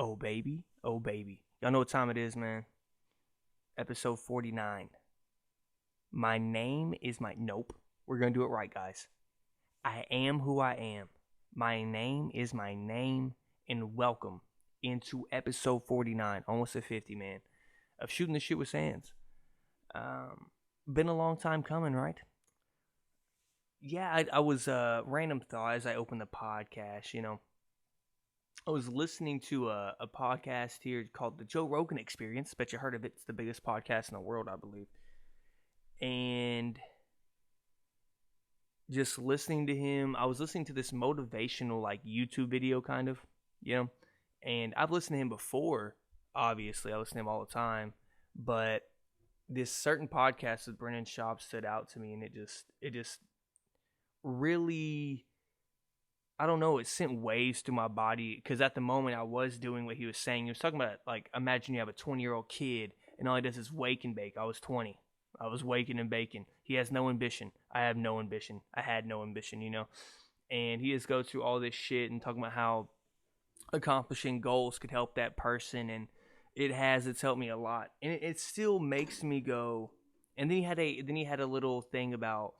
Oh baby, oh baby. Y'all know what time it is, man. Episode 49. My name is my. Nope. We're gonna do it right, guys. I am who I am. My name is my name, and welcome into episode 49, almost a 50, man, of Shooting the Shit with Sands. Been a long time coming, right? Yeah, I was random thought as I opened the podcast, I was listening to a podcast here called The Joe Rogan Experience. Bet you heard of it. It's the biggest podcast in the world, I believe. And just listening to him, I was listening to this motivational, like, YouTube video, kind of, And I've listened to him before, obviously. I listen to him all the time. But this certain podcast with Brennan Schaub stood out to me, and it just really, I don't know, it sent waves through my body, because at the moment I was doing what he was saying. He was talking about, like, imagine you have a 20-year-old kid and all he does is wake and bake. I was 20. I was waking and baking. He has no ambition. I have no ambition. I had no ambition, And he just goes through all this shit and talking about how accomplishing goals could help that person, and it's helped me a lot. And it still makes me go. And then he had a little thing about,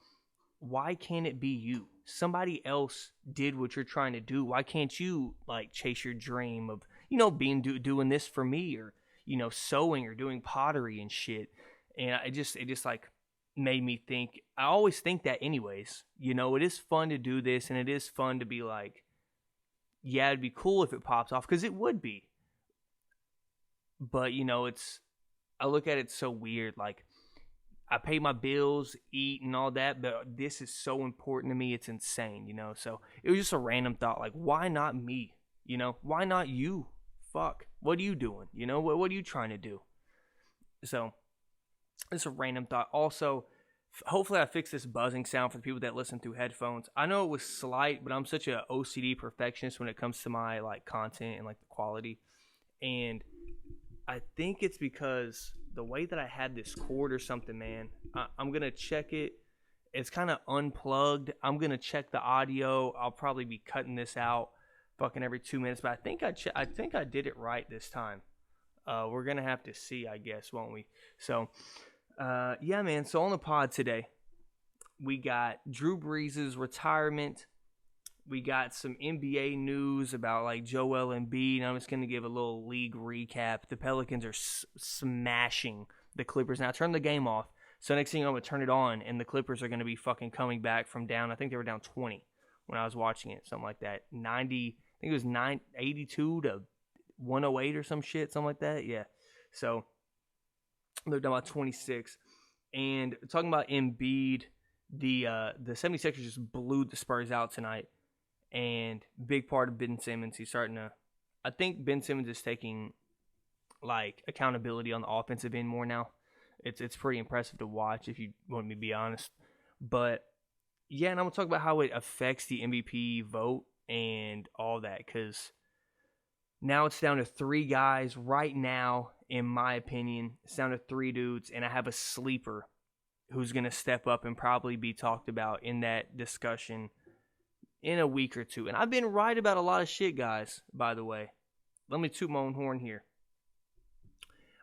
why can't it be you? Somebody else did what you're trying to do. Why can't you, like, chase your dream of, doing this for me, or, sewing or doing pottery and shit. And it just like made me think. I always think that anyways, it is fun to do this, and it is fun to be like, yeah, it'd be cool if it pops off, because it would be. But, I look at it so weird, like, I pay my bills, eat, and all that, but this is so important to me. It's insane, So it was just a random thought, like, why not me? Why not you? Fuck. What are you doing? What are you trying to do? So it's a random thought. Also, hopefully I fix this buzzing sound for the people that listen through headphones. I know it was slight, but I'm such a OCD perfectionist when it comes to my, like, content and, like, the quality. And I think it's because the way that I had this cord or something, man. I'm going to check it. It's kind of unplugged. I'm going to check the audio. I'll probably be cutting this out fucking every 2 minutes. But I think I did it right this time. We're going to have to see, I guess, won't we? So, yeah, man. So on the pod today, we got Drew Brees' retirement. We got some NBA news about, like, Joel Embiid. I'm just going to give a little league recap. The Pelicans are smashing the Clippers. Now, I turned the game off. So next thing you know, I'm going to turn it on, and the Clippers are going to be fucking coming back from down. I think they were down 20 when I was watching it. Something like that. 90, I think it was 82 to 108 or some shit. Something like that. Yeah. So they're down about 26. And talking about Embiid, the 76ers just blew the Spurs out tonight. And big part of Ben Simmons, I think Ben Simmons is taking, like, accountability on the offensive end more now. It's pretty impressive to watch, if you want me to be honest. But yeah, and I'm gonna talk about how it affects the MVP vote and all that, because now it's down to 3 guys right now. In my opinion, it's down to 3 dudes, and I have a sleeper who's gonna step up and probably be talked about in that discussion in a week or two. And I've been right about a lot of shit, guys, by the way. Let me toot my own horn here.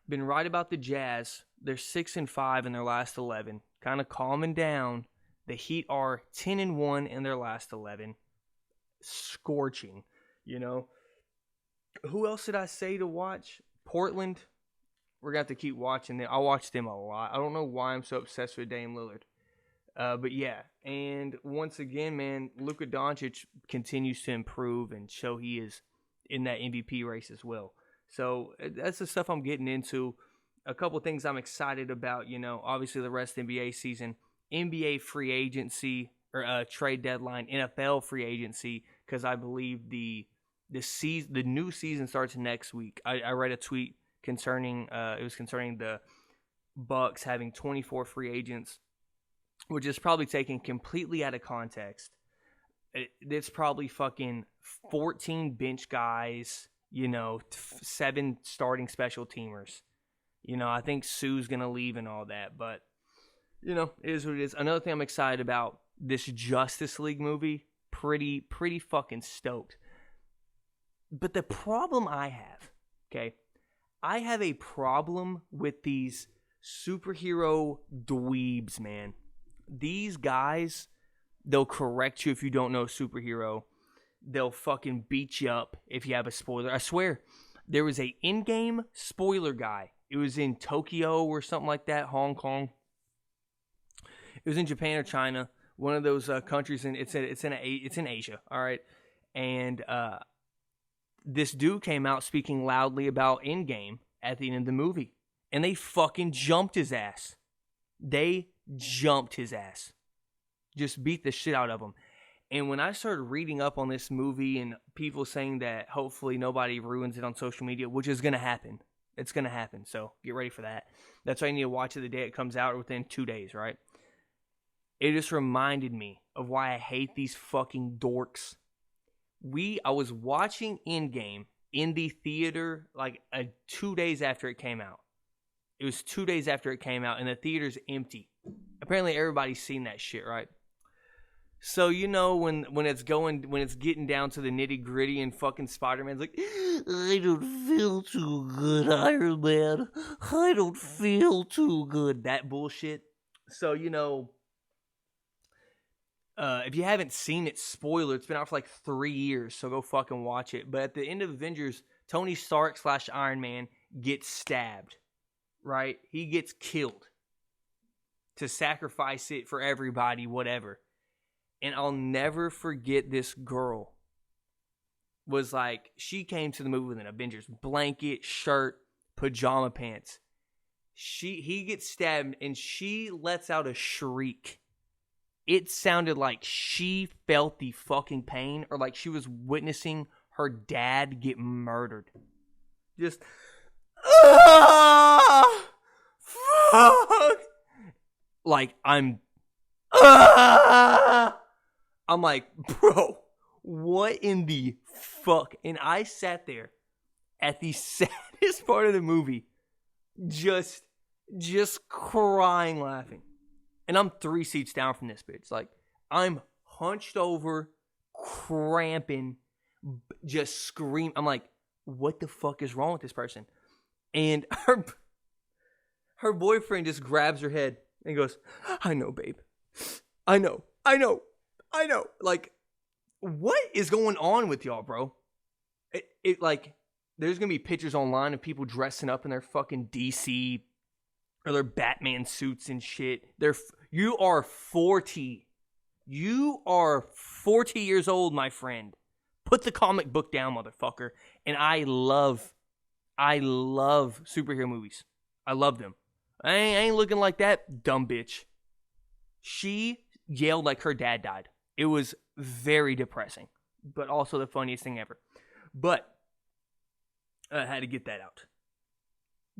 Been right about the Jazz. They're 6-5 in their last 11. Kind of calming down. The Heat are 10-1 in their last 11. Scorching, Who else did I say to watch? Portland. We're going to have to keep watching them. I watch them a lot. I don't know why I'm so obsessed with Dame Lillard. But yeah, and once again, man, Luka Doncic continues to improve and show he is in that MVP race as well. So that's the stuff I'm getting into. A couple things I'm excited about, obviously the rest of the NBA season, NBA free agency or trade deadline, NFL free agency, because I believe the new season starts next week. I read a tweet concerning the Bucks having 24 free agents, which is probably taken completely out of context. It's probably fucking 14 bench guys, 7 starting special teamers. I think Sue's going to leave and all that, but, it is what it is. Another thing I'm excited about, this Justice League movie, pretty fucking stoked. But the problem I have, okay, I have a problem with these superhero dweebs, man. These guys, they'll correct you if you don't know superhero. They'll fucking beat you up if you have a spoiler. I swear, there was a in-game spoiler guy. It was in Tokyo or something like that, Hong Kong. It was in Japan or China, one of those countries, and it's in Asia, all right. And this dude came out speaking loudly about in-game at the end of the movie, and they fucking jumped his ass. They jumped his ass, just beat the shit out of him. And when I started reading up on this movie and people saying that hopefully nobody ruins it on social media, which is going to happen. It's going to happen. So get ready for that. That's why you need to watch it the day it comes out or within 2 days, right? It just reminded me of why I hate these fucking dorks. I was watching Endgame in the theater like 2 days after it came out. It was 2 days after it came out and the theater's empty. Apparently everybody's seen that shit, right? So you know when it's getting down to the nitty gritty and fucking Spider-Man's like, I don't feel too good, Iron Man. I don't feel too good. That bullshit. So you know, if you haven't seen it, spoiler, it's been out for like 3 years, so go fucking watch it. But at the end of Avengers, Tony Stark / Iron Man gets stabbed, right? He gets killed to sacrifice it for everybody, whatever. And I'll never forget this girl was like, she came to the movie with an Avengers blanket, shirt, pajama pants. He gets stabbed and she lets out a shriek. It sounded like she felt the fucking pain or like she was witnessing her dad get murdered. Just, fuck. Like, I'm like, bro, what in the fuck? And I sat there at the saddest part of the movie, just crying, laughing. And I'm 3 seats down from this bitch. Like, I'm hunched over, cramping, just scream. I'm like, what the fuck is wrong with this person? And her boyfriend just grabs her head and goes, I know, babe. I know. Like, what is going on with y'all, bro? It like, there's going to be pictures online of people dressing up in their fucking DC or their Batman suits and shit. You are 40. You are 40 years old, my friend. Put the comic book down, motherfucker. And I love superhero movies. I love them. I ain't looking like that dumb bitch. She yelled like her dad died. It was very depressing, but also the funniest thing ever. But I had to get that out.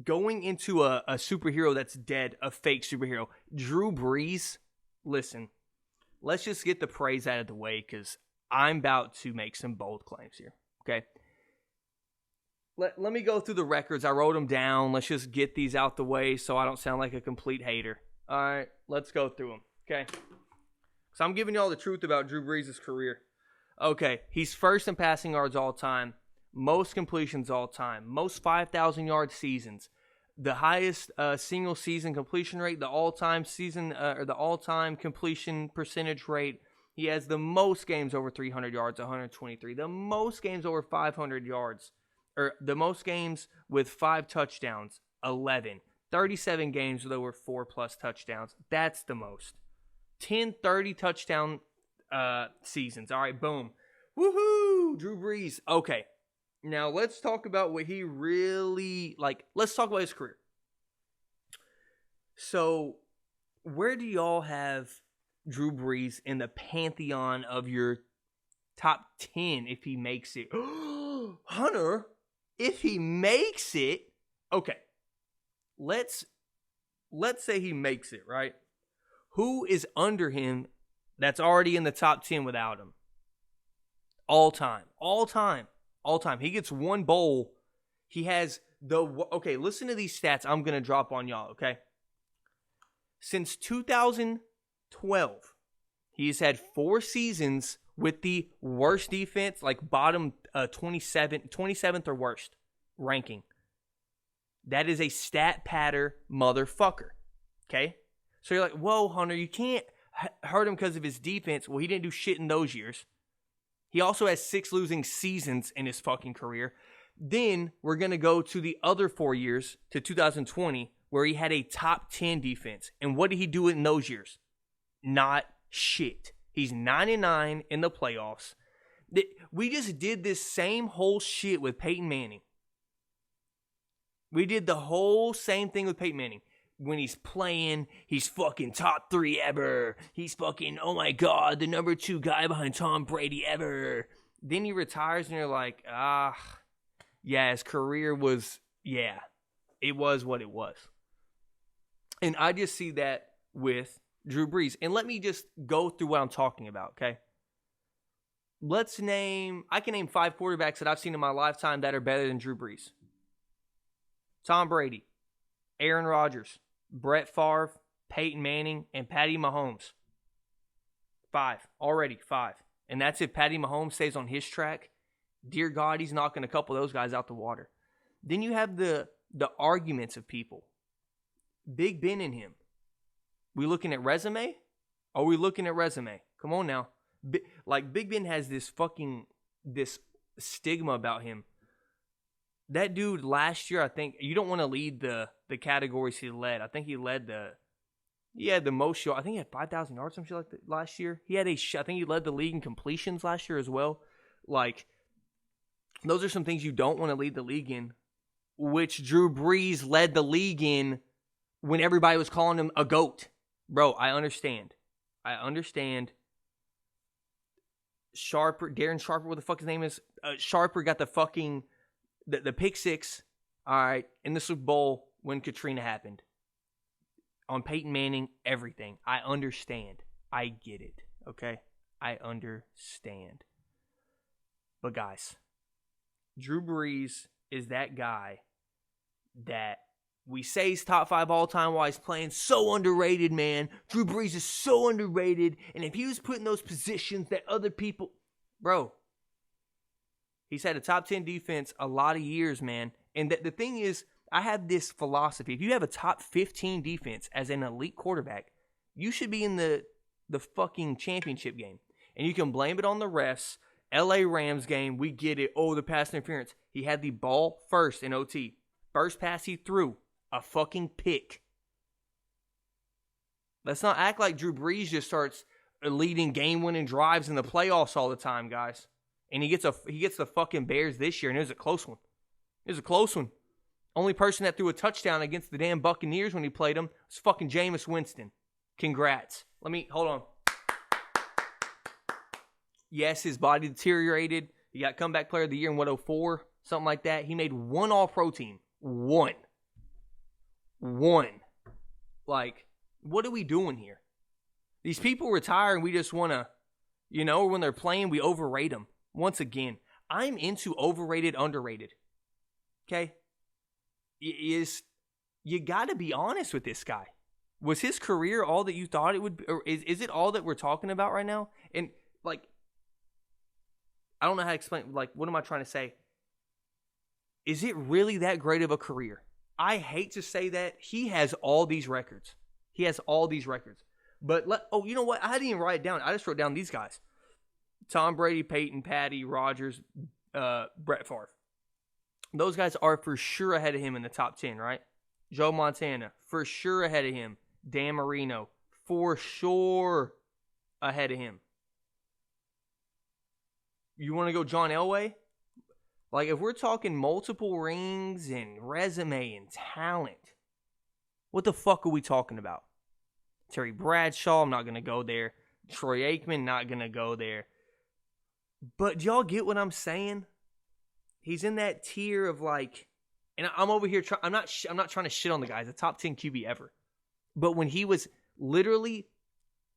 Going into a superhero that's dead, a fake superhero, Drew Brees. Listen, let's just get the praise out of the way because I'm about to make some bold claims here. Okay. Let me go through the records. I wrote them down. Let's just get these out the way so I don't sound like a complete hater. All right, let's go through them. Okay. So I'm giving you all the truth about Drew Brees' career. Okay, he's first in passing yards all time, most completions all time, most 5,000-yard seasons, the highest single season completion rate, the all-time season or the all-time completion percentage rate. He has the most games over 300 yards, 123. The most games over 500 yards, or the most games with 5 touchdowns, 11. 37 games with over 4+ touchdowns. That's the most. 10, 30 touchdown seasons. All right, boom. Woohoo! Drew Brees. Okay. Now, let's talk about what he really, let's talk about his career. So, where do y'all have Drew Brees in the pantheon of your top 10 if he makes it? Hunter, if he makes it, okay. Let's say he makes it, right? Who is under him that's already in the top 10 without him? All time. He gets one bowl. He has okay, listen to these stats I'm going to drop on y'all, okay? Since 2012, he's had 4 seasons with the worst defense, like bottom 27th or worst ranking. That is a stat patter motherfucker. Okay? So you're like, whoa, Hunter, you can't hurt him because of his defense. Well, he didn't do shit in those years. He also has 6 losing seasons in his fucking career. Then we're going to go to the other 4 years to 2020 where he had a top 10 defense. And what did he do in those years? Not shit. He's 9-9 in the playoffs. We just did this same whole shit with Peyton Manning. We did the whole same thing with Peyton Manning. When he's playing, he's fucking top 3 ever. He's fucking, oh my God, the number 2 guy behind Tom Brady ever. Then he retires and you're like, yeah, his career was, yeah, it was what it was. And I just see that with Drew Brees. And let me just go through what I'm talking about, okay? I can name 5 quarterbacks that I've seen in my lifetime that are better than Drew Brees. Tom Brady, Aaron Rodgers, Brett Favre, Peyton Manning, and Patty Mahomes. 5. Already 5. And that's if Patty Mahomes stays on his track. Dear God, he's knocking a couple of those guys out the water. Then you have the arguments of people. Big Ben and him. We looking at resume? Are we looking at resume? Come on now. Big Ben has this stigma about him. That dude last year, I think, you don't want to lead the categories he led. I think he led he had the most yards. I think he had 5,000 yards, some shit like that last year. I think he led the league in completions last year as well. Like, those are some things you don't want to lead the league in, which Drew Brees led the league in when everybody was calling him a GOAT. Bro, I understand. Darren Sharper, what the fuck his name is? Sharper got the fucking... The pick 6, all right, in the Super Bowl when Katrina happened. On Peyton Manning, everything. I understand. I get it, okay? I understand. But guys, Drew Brees is that guy that we say he's top 5 all time while he's playing. So underrated, man. Drew Brees is so underrated. And if he was put in those positions that other people... Bro... He's had a top 10 defense a lot of years, man. And the thing is, I have this philosophy. If you have a top 15 defense as an elite quarterback, you should be in the fucking championship game. And you can blame it on the refs. LA Rams game, we get it. Oh, the pass interference. He had the ball first in OT. First pass he threw, a fucking pick. Let's not act like Drew Brees just starts leading game-winning drives in the playoffs all the time, guys. And he gets the fucking Bears this year, and it was a close one. Only person that threw a touchdown against the damn Buccaneers when he played them was fucking Jameis Winston. Congrats. Hold on. Yes, his body deteriorated. He got comeback player of the year in 04, something like that. He made 1 All-Pro team. 1. Like, what are we doing here? These people retire and we just want to, when they're playing, we overrate them. Once again, I'm into overrated, underrated. Okay? You got to be honest with this guy. Was his career all that you thought it would be? Or is it all that we're talking about right now? And, like, I don't know how to explain. Like, what am I trying to say? Is it really that great of a career? I hate to say that. He has all these records. But, you know what? I didn't even write it down. I just wrote down these guys. Tom Brady, Peyton, Patty, Rodgers, Brett Favre. Those guys are for sure ahead of him in the top 10, right? Joe Montana, for sure ahead of him. Dan Marino, for sure ahead of him. You want to go John Elway? Like, if we're talking multiple rings and resume and talent, what the fuck are we talking about? Terry Bradshaw, I'm not going to go there. Troy Aikman, not going to go there. But do y'all get what I'm saying? He's in that tier of like, and I'm over here. I'm not trying to shit on the guy. He's a top 10 QB ever. But when he was literally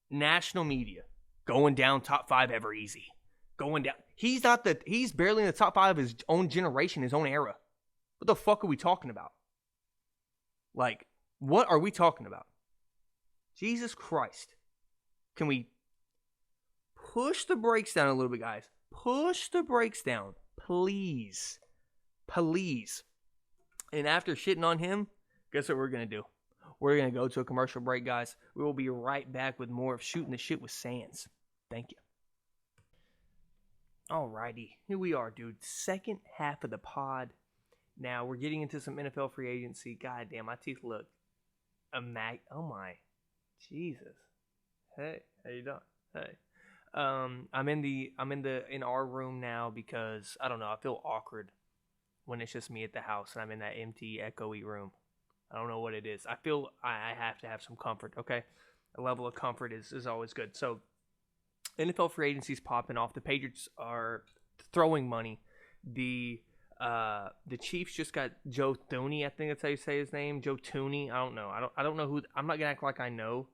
national media, going down top 5 ever easy, going down. He's barely in the top 5 of his own generation, his own era. What the fuck are we talking about? Like, what are we talking about? Jesus Christ. Can we push the brakes down a little bit, guys? Push the brakes down, please. Please. And after shitting on him, guess what we're going to do? We're going to go to a commercial break, guys. We will be right back with more of Shooting the Shit with Sands. Thank you. Alrighty, here we are, dude. Second half of the pod. Now, we're getting into some NFL free agency. God damn, my teeth look oh my. Jesus. Hey, how you doing? Hey. I'm in our room now because I don't know, I feel awkward when it's just me at the house and I'm in that empty, echoey room. I don't know what it is. I feel I have to have some comfort, okay? A level of comfort is always good. So, NFL free agency's popping off. The Patriots are throwing money. The Chiefs just got Joe Thuney, I think that's how you say his name. Joe Thuney. I don't know. I don't know who. I'm not gonna act like I know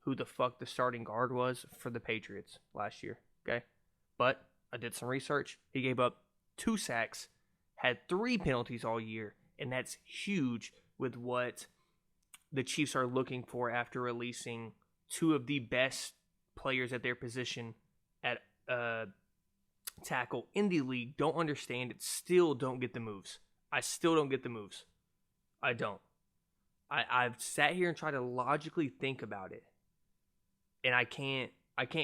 who the fuck the starting guard was for the Patriots last year. Okay, but I did some research. He gave up 2 sacks, had 3 penalties all year, and that's huge with what the Chiefs are looking for after releasing 2 of the best players at their position at tackle in the league. Don't understand it. Still don't get the moves. I still don't get the moves. I don't. I've sat here and tried to logically think about it, and I can't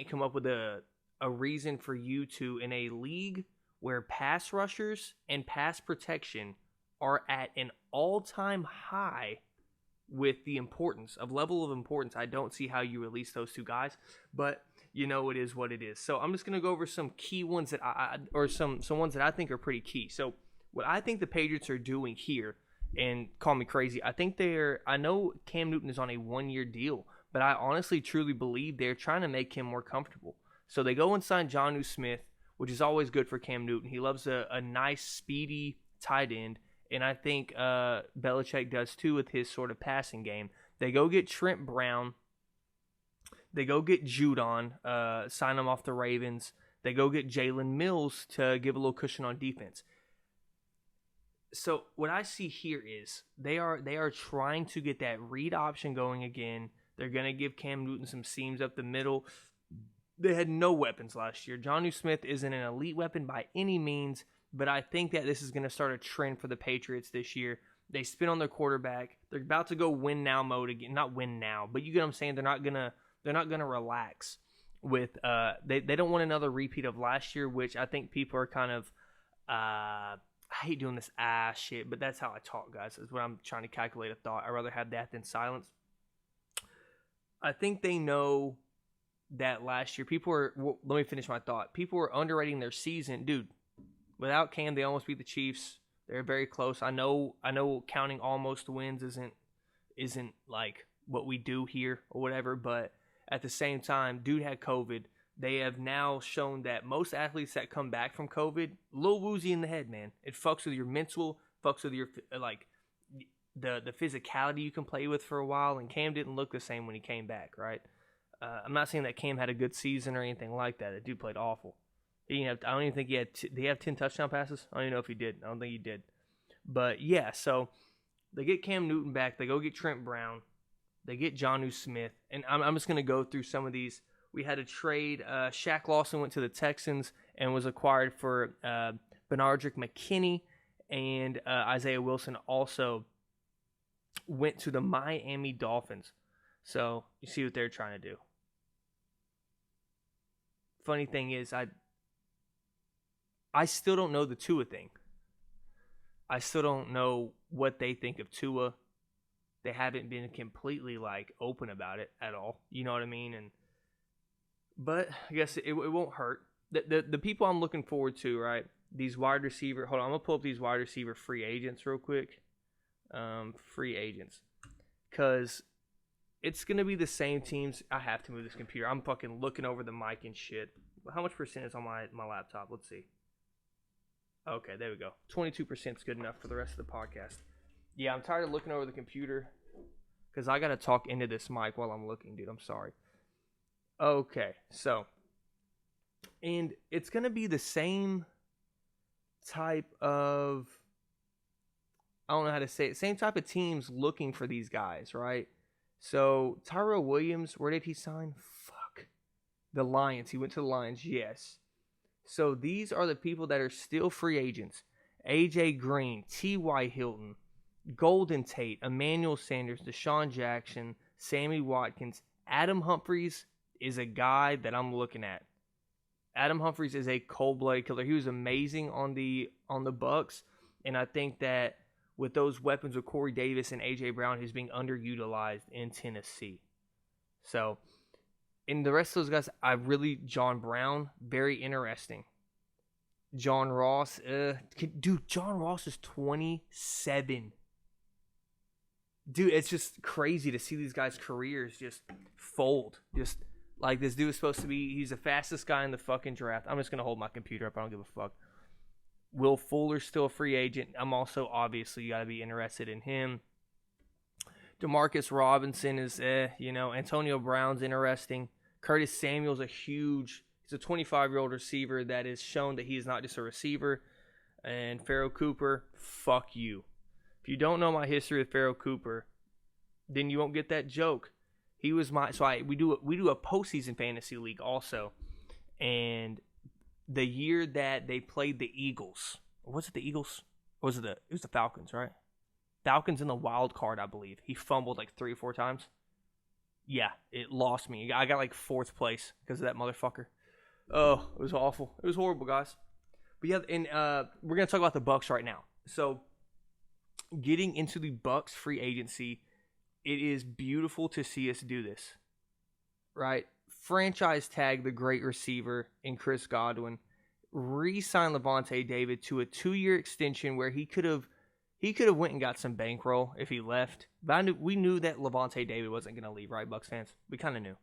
come up with a reason for you to, in a league where pass rushers and pass protection are at an all-time high with the importance of level of importance. I don't see how you release those 2 guys, but you know, it is what it is. So I'm just going to go over some key ones that some ones that I think are pretty key. So what I think the Patriots are doing here, and call me crazy, I know Cam Newton is on a 1-year deal, but I honestly truly believe they're trying to make him more comfortable. So they go and sign Jonnu Smith, which is always good for Cam Newton. He loves a nice, speedy tight end. And I think Belichick does too with his sort of passing game. They go get Trent Brown. They go get Judon, sign him off the Ravens. They go get Jalen Mills to give a little cushion on defense. So what I see here is they are trying to get that read option going again. They're going to give Cam Newton some seams up the middle. They had no weapons last year. Jonnu Smith isn't an elite weapon by any means, but I think that this is going to start a trend for the Patriots this year. They spin on their quarterback. They're about to go win now mode again. Not win now, but you get what I'm saying. They're not gonna relax with. They don't want another repeat of last year, which I think people are kind of. I hate doing this shit, but that's how I talk, guys. Is when I'm trying to calculate a thought. I'd rather have that than silence. I think they know that last year people were. Well, let me finish my thought. People were underrating their season, dude. Without Cam, they almost beat the Chiefs. They're very close. I know counting almost wins isn't like what we do here or whatever, but at the same time, dude had COVID. They have now shown that most athletes that come back from COVID, a little woozy in the head, man. It fucks with your mental, fucks with your like the physicality you can play with for a while, and Cam didn't look the same when he came back, right? I'm not saying that Cam had a good season or anything like that. The dude played awful. I don't even think he had. Did he have 10 touchdown passes? I don't even know if he did. I don't think he did. But yeah, so they get Cam Newton back. They go get Trent Brown. They get Jonnu Smith. And I'm just going to go through some of these. We had a trade. Shaq Lawson went to the Texans and was acquired for Benardrick McKinney. And Isaiah Wilson also went to the Miami Dolphins. So you see what they're trying to do. Funny thing is, I still don't know the Tua thing. I still don't know what they think of Tua. They haven't been completely open about it at all. You know what I mean? But I guess it won't hurt. The people I'm looking forward to, right? These wide receiver. Hold on, I'm gonna pull up these wide receiver free agents real quick. Free agents, because it's gonna be the same teams. I have to move this computer. I'm fucking looking over the mic and shit. How much percent is on my laptop? Let's see. Okay, there we go. 22% is good enough for the rest of the podcast. Yeah, I'm tired of looking over the computer because I got to talk into this mic while I'm looking, dude. I'm sorry. Okay, so. And it's going to be the same type of. I don't know how to say it. Same type of teams looking for these guys, right? So, Tyrell Williams, where did he sign? Fuck. The Lions. He went to the Lions, yes. So these are the people that are still free agents. A.J. Green, T.Y. Hilton, Golden Tate, Emmanuel Sanders, Deshaun Jackson, Sammy Watkins. Adam Humphries is a guy that I'm looking at. Adam Humphries is a cold-blooded killer. He was amazing on the Bucks, and I think that with those weapons with Corey Davis and A.J. Brown, he's being underutilized in Tennessee. So, and the rest of those guys, John Brown, very interesting. John Ross, dude, John Ross is 27. Dude, it's just crazy to see these guys' careers just fold. Just like this dude is supposed to be, he's the fastest guy in the fucking draft. I'm just going to hold my computer up. I don't give a fuck. Will Fuller's still a free agent. I'm also, obviously, you got to be interested in him. Demarcus Robinson is, Antonio Brown's interesting. Curtis Samuel's he's a 25-year-old receiver that has shown that he is not just a receiver. And Pharoh Cooper, fuck you. If you don't know my history with Pharoh Cooper, then you won't get that joke. He was we do a postseason fantasy league also, and the year that they played the Eagles, or was it the Eagles? Or was it was the Falcons, right? Falcons in the wild card, I believe. He fumbled like 3 or 4 times. Yeah, it lost me. I got like 4th place because of that motherfucker. Oh, it was awful. It was horrible, guys. But yeah, and we're gonna talk about the Bucks right now. So, getting into the Bucks free agency, it is beautiful to see us do this, right? Franchise tag the great receiver in Chris Godwin, re-sign Levante David to a 2-year extension where he could have went and got some bankroll if he left. But we knew that Levante David wasn't going to leave, right, Bucks fans? We kind of knew.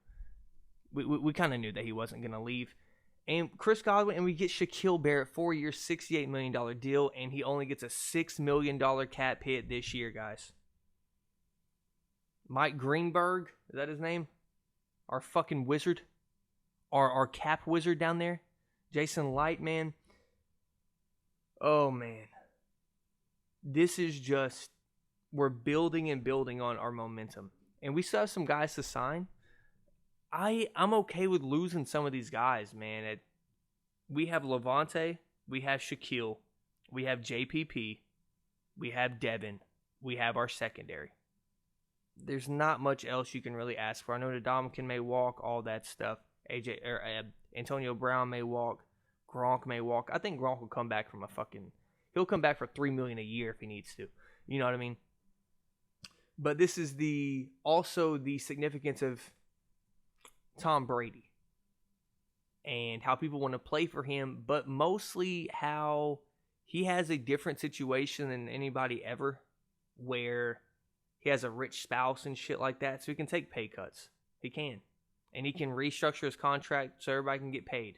We kind of knew that he wasn't going to leave. And Chris Godwin, and we get Shaquille Barrett, 4 years, $68 million deal, and he only gets a $6 million cap hit this year, guys. Mike Greenberg, is that his name? Our fucking wizard. Our cap wizard down there. Jason Light, man. Oh, man. This is just, we're building and building on our momentum. And we still have some guys to sign. I'm okay with losing some of these guys, man. We have Levante. We have Shaquille. We have JPP. We have Devin. We have our secondary. There's not much else you can really ask for. I know Ndamukong may walk, all that stuff. Antonio Brown may walk. Gronk may walk. I think Gronk will come back from he'll come back for $3 million a year if he needs to. You know what I mean? But this is also the significance of Tom Brady and how people want to play for him, but mostly how he has a different situation than anybody ever, where he has a rich spouse and shit like that, so he can take pay cuts. He can. And he can restructure his contract so everybody can get paid.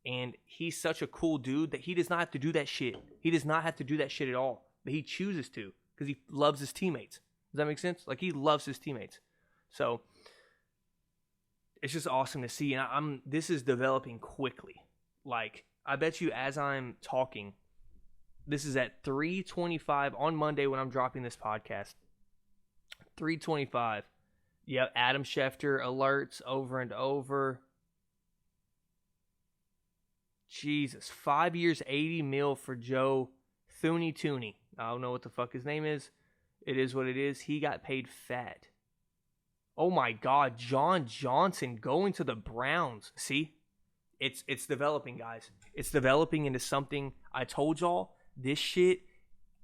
And he's such a cool dude that he does not have to do that shit. He does not have to do that shit at all. But he chooses to because he loves his teammates. Does that make sense? Like, he loves his teammates. So, it's just awesome to see. And this is developing quickly. Like, I bet you as I'm talking, this is at 3:25 on Monday when I'm dropping this podcast. 3:25. Yep, Adam Schefter alerts over and over. Jesus, 5 years, $80 million for Joe Thuney. I don't know what the fuck his name is. It is what it is. He got paid fat. Oh my God, John Johnson going to the Browns. See, it's developing, guys. It's developing into something. I told y'all, this shit,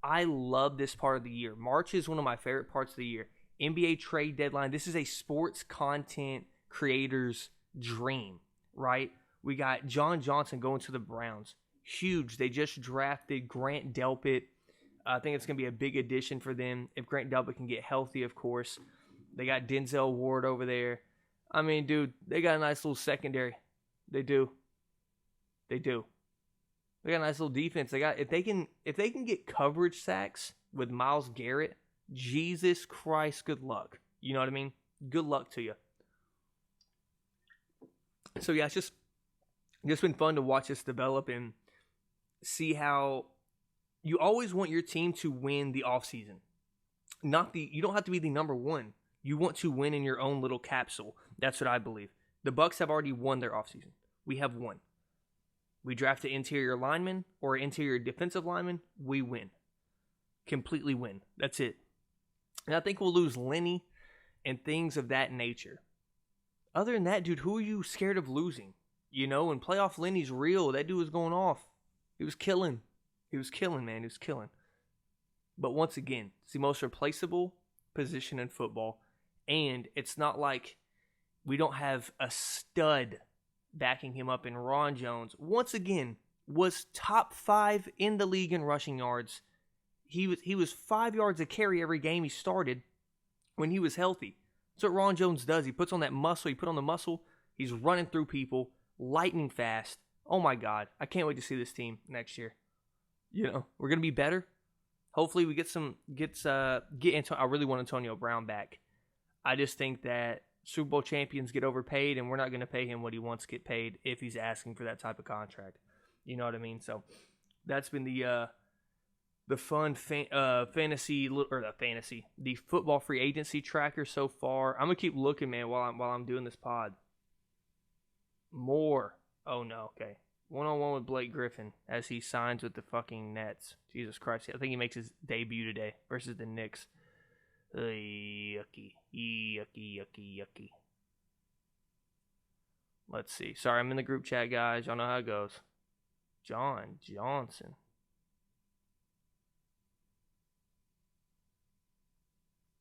I love this part of the year. March is one of my favorite parts of the year. NBA trade deadline. This is a sports content creator's dream, right? We got John Johnson going to the Browns. Huge. They just drafted Grant Delpit. I think it's going to be a big addition for them. If Grant Delpit can get healthy, of course. They got Denzel Ward over there. I mean, dude, they got a nice little secondary. They do. They got a nice little defense. If they can get coverage sacks with Myles Garrett, Jesus Christ, good luck. You know what I mean? Good luck to you. So yeah, it's just been fun to watch this develop and see how you always want your team to win the offseason. You don't have to be the number one. You want to win in your own little capsule. That's what I believe. The Bucks have already won their offseason. We have won. We draft an interior lineman or an interior defensive lineman, we win. Completely win. That's it. And I think we'll lose Lenny and things of that nature. Other than that, dude, who are you scared of losing? You know, and playoff Lenny's real. That dude was going off. He was killing. He was killing, man. He was killing. But once again, it's the most replaceable position in football. And it's not like we don't have a stud backing him up in Ron Jones. Once again, was top 5 in the league in rushing yards. He was 5 yards a carry every game he started when he was healthy. That's what Ron Jones does. He puts on that muscle. He put on the muscle. He's running through people, lightning fast. Oh my God. I can't wait to see this team next year. You know, we're going to be better. Hopefully we get I really want Antonio Brown back. I just think that Super Bowl champions get overpaid, and we're not going to pay him what he wants to get paid if he's asking for that type of contract. You know what I mean? So that's been the fun the football free agency tracker so far. I'm gonna keep looking, man, while I'm doing this pod. More. Oh no, okay. 1-on-1 with Blake Griffin as he signs with the fucking Nets. Jesus Christ. I think he makes his debut today versus the Knicks. Yucky. Let's see. Sorry, I'm in the group chat, guys. Y'all know how it goes. John Johnson.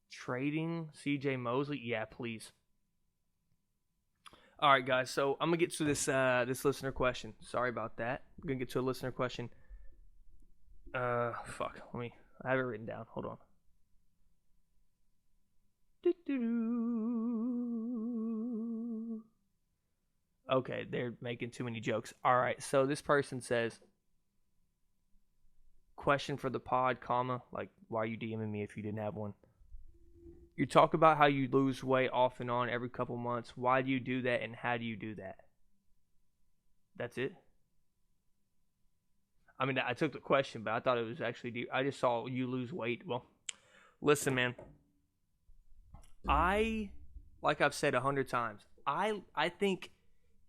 Trading CJ Mosley? Yeah, please. All right, guys. So I'm gonna get to this listener question. Sorry about that. I'm gonna get to a listener question. Fuck. I have it written down. Hold on. Okay, they're making too many jokes. All right. So this person says, question for the pod, comma, like, why are you DMing me if you didn't have one? You talk about how you lose weight off and on every couple months. Why do you do that, and how do you do that? That's it? I mean, I took the question, but I thought it was actually deep. I just saw you lose weight. Well, listen, man. Like I've said 100 times, I think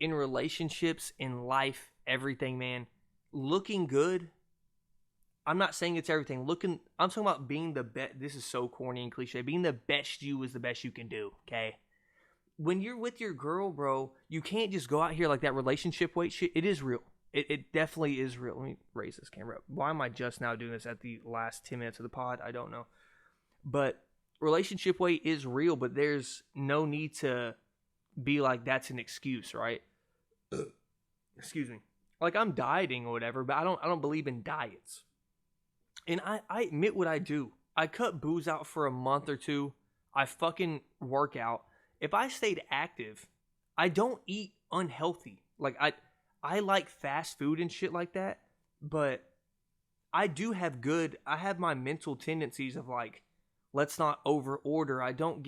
in relationships, in life, everything, man, looking good, I'm not saying it's everything. I'm talking about being the best. This is so corny and cliche. Being the best you is the best you can do, okay? When you're with your girl, bro, you can't just go out here like that relationship weight shit. It is real. It definitely is real. Let me raise this camera up. Why am I just now doing this at the last 10 minutes of the pod? I don't know. But relationship weight is real, but there's no need to be like that's an excuse, right? Excuse me. Like, I'm dieting or whatever, but I don't believe in diets. And I admit what I do. I cut booze out for a month or two. I fucking work out. If I stayed active, I don't eat unhealthy. Like, I like fast food and shit like that, but I have my mental tendencies of like, let's not over order. I don't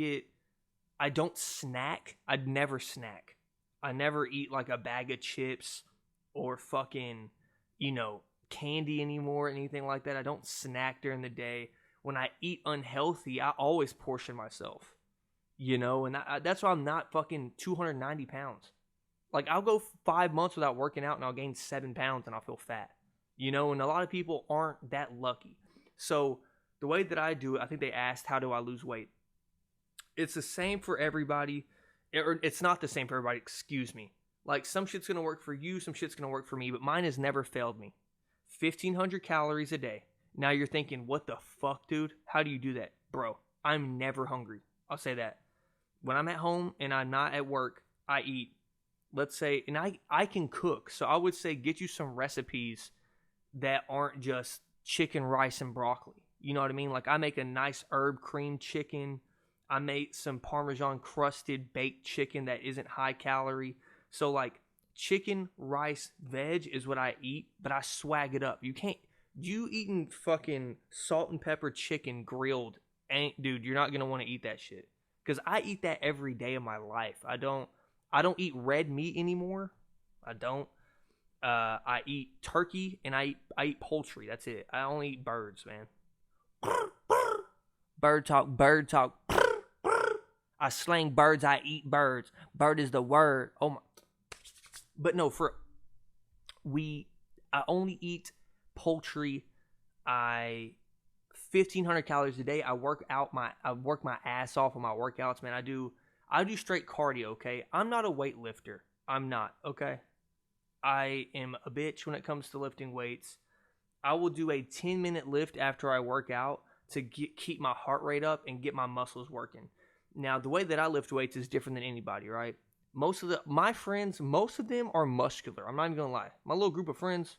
snack. I'd never snack. I never eat like a bag of chips or fucking, candy anymore, anything like that. I don't snack during the day. When I eat unhealthy, I always portion myself, and that's why I'm not fucking 290 pounds. Like, I'll go 5 months without working out and I'll gain 7 pounds and I'll feel fat, and a lot of people aren't that lucky. So the way that I do it, I think they asked, how do I lose weight? It's the same for everybody. It's not the same for everybody, excuse me. Like, some shit's going to work for you, some shit's going to work for me, but mine has never failed me. 1,500 calories a day. Now you're thinking, what the fuck, dude? How do you do that? Bro, I'm never hungry. I'll say that. When I'm at home and I'm not at work, I eat. Let's say, and I can cook. So I would say get you some recipes that aren't just chicken, rice, and broccoli. You know what I mean? Like, I make a nice herb cream chicken. I made some Parmesan crusted baked chicken that isn't high calorie. So, like, chicken, rice, veg is what I eat, but I swag it up. You eating fucking salt and pepper chicken grilled, dude, you're not going to want to eat that shit. Because I eat that every day of my life. I don't eat red meat anymore. I don't. I eat turkey and I eat poultry. That's it. I only eat birds, man. Bird talk. I slang birds, I eat birds. Bird is the word. Oh my. But no, for I only eat poultry. 1,500 calories a day. I work my ass off on my workouts, man. I do straight cardio, okay? I'm not a weightlifter. I'm not, okay? I am a bitch when it comes to lifting weights. I will do a 10-minute lift after I work out to keep my heart rate up and get my muscles working. Now, the way that I lift weights is different than anybody, right? My friends, most of them are muscular. I'm not even gonna lie. My little group of friends,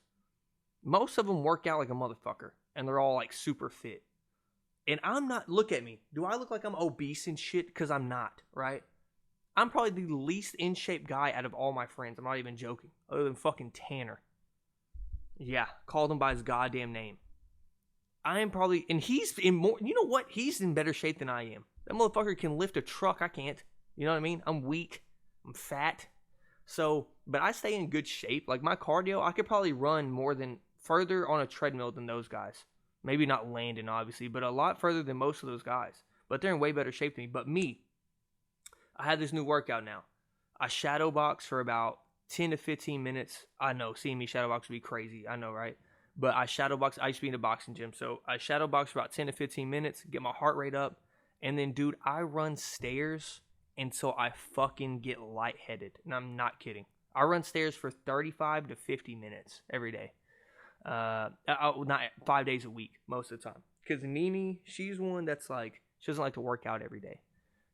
most of them work out like a motherfucker, and they're all like super fit. And I'm not. Look at me. Do I look like I'm obese and shit? Because I'm not, right? I'm probably the least in shape guy out of all my friends. I'm not even joking. Other than fucking Tanner. Yeah, called him by his goddamn name. I am probably, and he's in more. You know what? He's in better shape than I am. That motherfucker can lift a truck. I can't. You know what I mean? I'm weak. I'm fat. So, but I stay in good shape. Like my cardio, I could probably run further on a treadmill than those guys. Maybe not Landon, obviously, but a lot further than most of those guys. But they're in way better shape than me. But me, I have this new workout now. I shadow box for about 10 to 15 minutes. I know, seeing me shadow box would be crazy. I know, right? But I shadow box. I used to be in a boxing gym. So I shadow box for about 10 to 15 minutes, get my heart rate up. And then, dude, I run stairs until I fucking get lightheaded. And I'm not kidding. I run stairs for 35 to 50 minutes every day. Not 5 days a week most of the time. Because Nene, she's one that's like, she doesn't like to work out every day.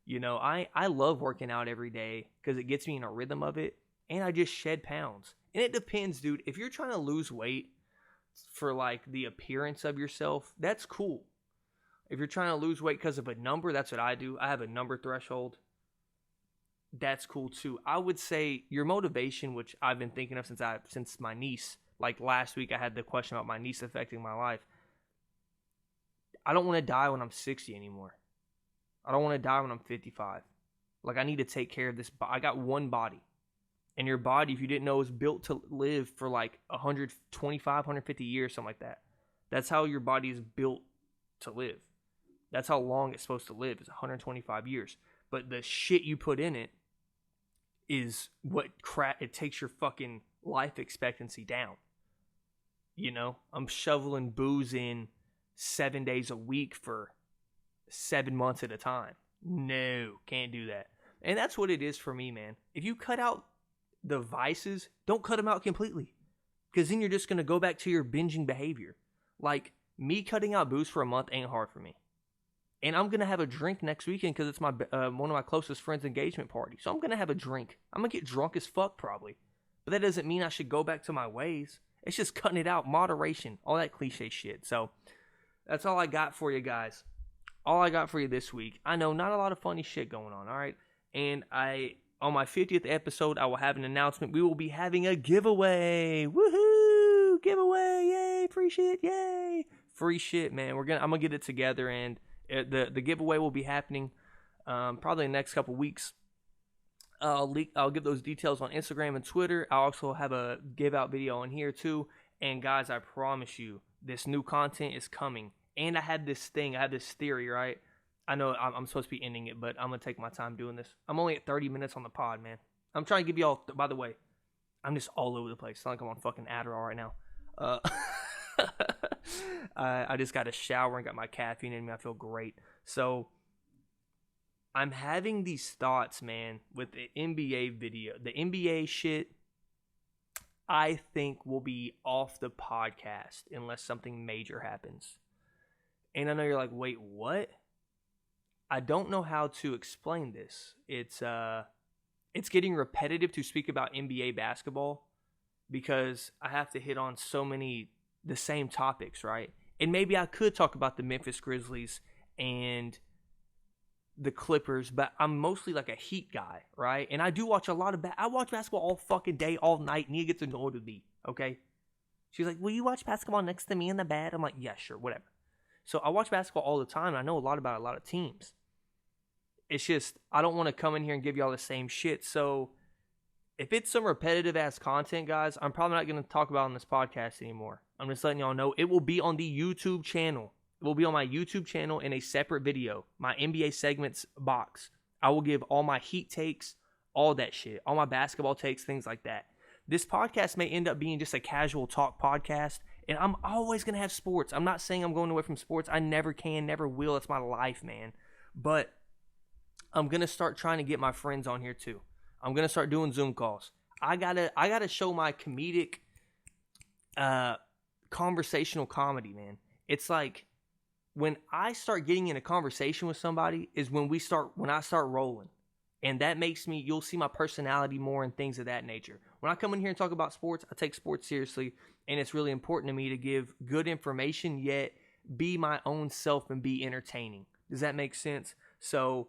You know, I love working out every day because it gets me in a rhythm of it. And I just shed pounds. And it depends, dude. If you're trying to lose weight for like the appearance of yourself, that's cool. If you're trying to lose weight because of a number, that's what I do. I have a number threshold. That's cool too. I would say your motivation, which I've been thinking of since my niece, like last week I had the question about my niece affecting my life. I don't want to die when I'm 60 anymore. I don't want to die when I'm 55. Like I need to take care of this. I got one body. And your body, if you didn't know, is built to live for like 125, 150 years, something like that. That's how your body is built to live. That's how long it's supposed to live, is 125 years. But the shit you put in it is what it takes your fucking life expectancy down. You know, I'm shoveling booze in 7 days a week for 7 months at a time. No, can't do that. And that's what it is for me, man. If you cut out the vices, don't cut them out completely. Because then you're just going to go back to your binging behavior. Like, me cutting out booze for a month ain't hard for me. And I'm going to have a drink next weekend because it's my one of my closest friends' engagement party. So I'm going to have a drink. I'm going to get drunk as fuck probably. But that doesn't mean I should go back to my ways. It's just cutting it out. Moderation. All that cliche shit. So that's all I got for you guys. All I got for you this week. I know not a lot of funny shit going on, all right? And on my 50th episode, I will have an announcement. We will be having a giveaway. Woohoo! Giveaway! Yay! Free shit! Yay! Free shit, man. I'm gonna get it together, and the giveaway will be happening probably in the next couple weeks. I'll give those details on Instagram and Twitter. I'll also have a give out video on here too. And guys, I promise you, this new content is coming. And I have this theory, right? I know I'm supposed to be ending it, but I'm going to take my time doing this. I'm only at 30 minutes on the pod, man. I'm trying to give y'all, by the way, I'm just all over the place. It's not like I'm on fucking Adderall right now. I just got a shower and got my caffeine in me. I feel great. So I'm having these thoughts, man, with the NBA video. The NBA shit, I think will be off the podcast unless something major happens. And I know you're like, wait, what? I don't know how to explain this. It's getting repetitive to speak about NBA basketball because I have to hit on so many the same topics, right? And maybe I could talk about the Memphis Grizzlies and the Clippers, but I'm mostly like a Heat guy, right? And I do watch a lot of I watch basketball all fucking day, all night. Nia gets annoyed with me, okay? She's like, will you watch basketball next to me in the bed? I'm like, yeah, sure, whatever. So I watch basketball all the time. And I know a lot about a lot of teams. It's just, I don't want to come in here and give y'all the same shit. So if it's some repetitive ass content, guys, I'm probably not going to talk about it on this podcast anymore. I'm just letting y'all know it will be on the YouTube channel. It will be on my YouTube channel in a separate video, my NBA segments box. I will give all my Heat takes, all that shit, all my basketball takes, things like that. This podcast may end up being just a casual talk podcast, and I'm always going to have sports. I'm not saying I'm going away from sports. I never can, never will. It's my life, man. But I'm going to start trying to get my friends on here too. I'm going to start doing Zoom calls. I gotta show my comedic conversational comedy, man. It's like when I start getting in a conversation with somebody is when I start rolling. And that makes me, you'll see my personality more and things of that nature. When I come in here and talk about sports, I take sports seriously, and it's really important to me to give good information, yet be my own self and be entertaining. Does that make sense? So,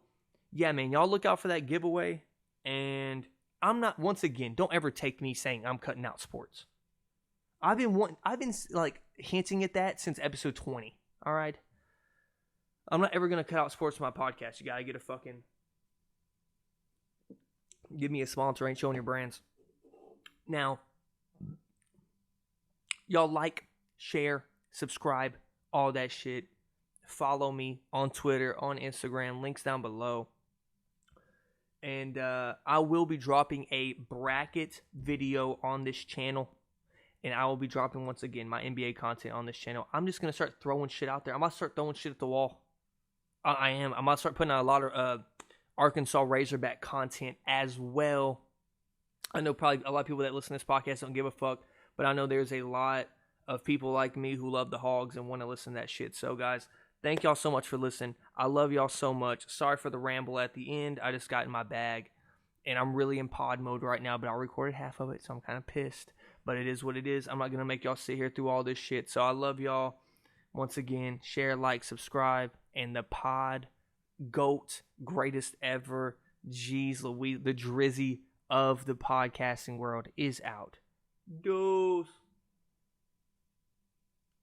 yeah, man, y'all look out for that giveaway. And I'm not, once again, don't ever take me saying I'm cutting out sports. I've been like hinting at that since episode 20. All right. I'm not ever going to cut out sports from my podcast. You got to get a fucking, give me a sponsor. Ain't showing your brands. Now, y'all like, share, subscribe, all that shit. Follow me on Twitter, on Instagram. Links down below. And I will be dropping a bracket video on this channel. And I will be dropping, once again, my NBA content on this channel. I'm just going to start throwing shit out there. I'm going to start throwing shit at the wall. I am. I'm going to start putting out a lot of Arkansas Razorback content as well. I know probably a lot of people that listen to this podcast don't give a fuck. But I know there's a lot of people like me who love the Hogs and want to listen to that shit. So, guys, thank y'all so much for listening. I love y'all so much. Sorry for the ramble at the end. I just got in my bag. And I'm really in pod mode right now, but I recorded half of it, so I'm kind of pissed. But it is what it is. I'm not going to make y'all sit here through all this shit. So I love y'all. Once again, share, like, subscribe. And the pod GOAT, greatest ever, Jeez Louise, the Drizzy of the podcasting world is out. Deuce.